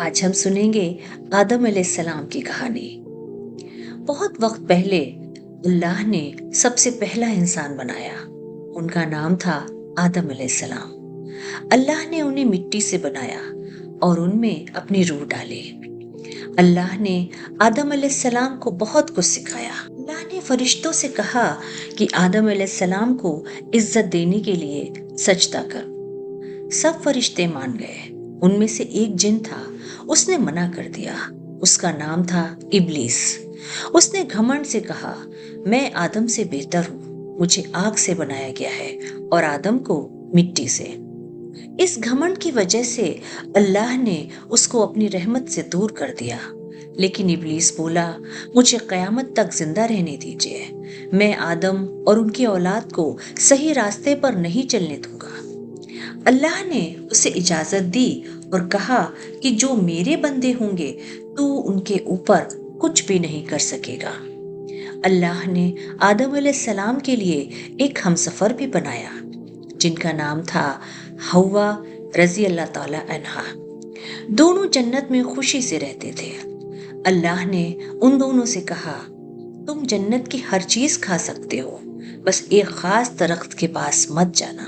آج ہم سنیں گے آدم علیہ السلام کی کہانی۔ بہت وقت پہلے اللہ نے سب سے پہلا انسان بنایا۔ ان کا نام تھا آدم علیہ السلام۔ اللہ نے انہیں مٹی سے بنایا اور ان میں اپنی روح ڈالی۔ اللہ نے آدم علیہ السلام کو بہت کچھ سکھایا۔ اللہ نے فرشتوں سے کہا کہ آدم علیہ السلام کو عزت دینے کے لیے سجدہ کر۔ سب فرشتے مان گئے۔ ان میں سے ایک جن تھا، اس نے منع کر دیا۔ اس کا نام تھا ابلیس۔ اس نے گھمنڈ سے کہا، میں آدم سے بہتر ہوں، مجھے آگ سے بنایا گیا ہے اور آدم کو مٹی سے۔ اس گھمنڈ کی وجہ سے اللہ نے اس کو اپنی رحمت سے دور کر دیا۔ لیکن ابلیس بولا، مجھے قیامت تک زندہ رہنے دیجیے، میں آدم اور ان کی اولاد کو صحیح راستے پر نہیں چلنے دوں گا۔ اللہ نے اسے اجازت دی اور کہا کہ جو میرے بندے ہوں گے تو ان کے اوپر کچھ بھی نہیں کر سکے گا۔ اللہ نے آدم علیہ السلام کے لیے ایک ہمسفر بھی بنایا جن کا نام تھا حوا رضی اللہ تعالی عنہا۔ دونوں جنت میں خوشی سے رہتے تھے۔ اللہ نے ان دونوں سے کہا، تم جنت کی ہر چیز کھا سکتے ہو، بس ایک خاص درخت کے پاس مت جانا۔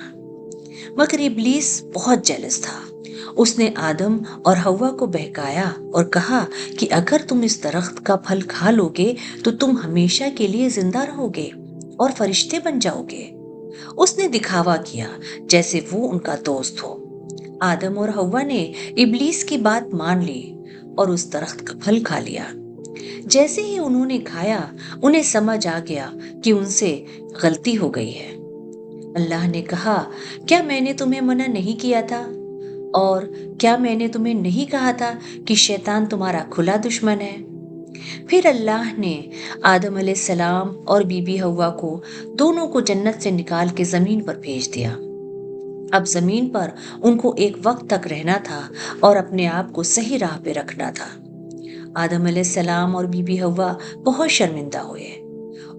مگر ابلیس بہت جیلس تھا۔ اس نے آدم اور حوا کو بہکایا اور کہا کہ اگر تم اس درخت کا پھل کھا لو گے تو تم ہمیشہ کے لیے زندہ رہو گے اور فرشتے بن جاؤ گے۔ اس نے دکھاوا کیا جیسے وہ ان کا دوست ہو۔ آدم اور حوا نے ابلیس کی بات مان لی اور اس درخت کا پھل کھا لیا۔ جیسے ہی انہوں نے کھایا، انہیں سمجھ آ گیا کہ ان سے غلطی ہو گئی ہے۔ اللہ نے کہا، کیا میں نے تمہیں منع نہیں کیا تھا؟ اور کیا میں نے تمہیں نہیں کہا تھا کہ شیطان تمہارا کھلا دشمن ہے؟ پھر اللہ نے آدم علیہ السلام اور بی بی حوا کو دونوں کو جنت سے نکال کے زمین پر بھیج دیا۔ اب زمین پر ان کو ایک وقت تک رہنا تھا اور اپنے آپ کو صحیح راہ پہ رکھنا تھا۔ آدم علیہ السلام اور بی بی حوا بہت شرمندہ ہوئے۔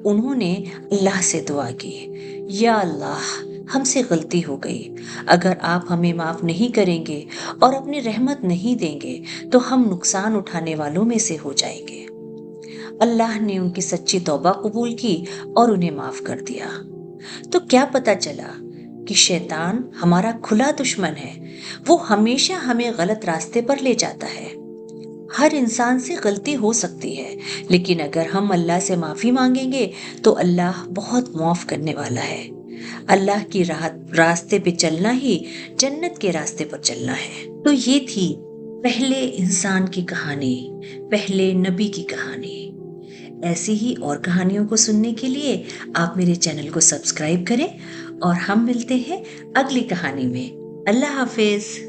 انہوں نے اللہ سے دعا کی، یا اللہ، ہم سے غلطی ہو گئی، اگر آپ ہمیں معاف نہیں کریں گے اور اپنی رحمت نہیں دیں گے تو ہم نقصان اٹھانے والوں میں سے ہو جائیں گے۔ اللہ نے ان کی سچی توبہ قبول کی اور انہیں معاف کر دیا۔ تو کیا پتہ چلا کہ شیطان ہمارا کھلا دشمن ہے۔ وہ ہمیشہ ہمیں غلط راستے پر لے جاتا ہے۔ ہر انسان سے غلطی ہو سکتی ہے، لیکن اگر ہم اللہ سے معافی مانگیں گے تو اللہ بہت معاف کرنے والا ہے۔ اللہ کی راستے پہ چلنا ہی جنت کے راستے پر چلنا ہے۔ تو یہ تھی پہلے انسان کی کہانی، پہلے نبی کی کہانی۔ ایسی ہی اور کہانیوں کو سننے کے لیے آپ میرے چینل کو سبسکرائب کریں اور ہم ملتے ہیں اگلی کہانی میں۔ اللہ حافظ۔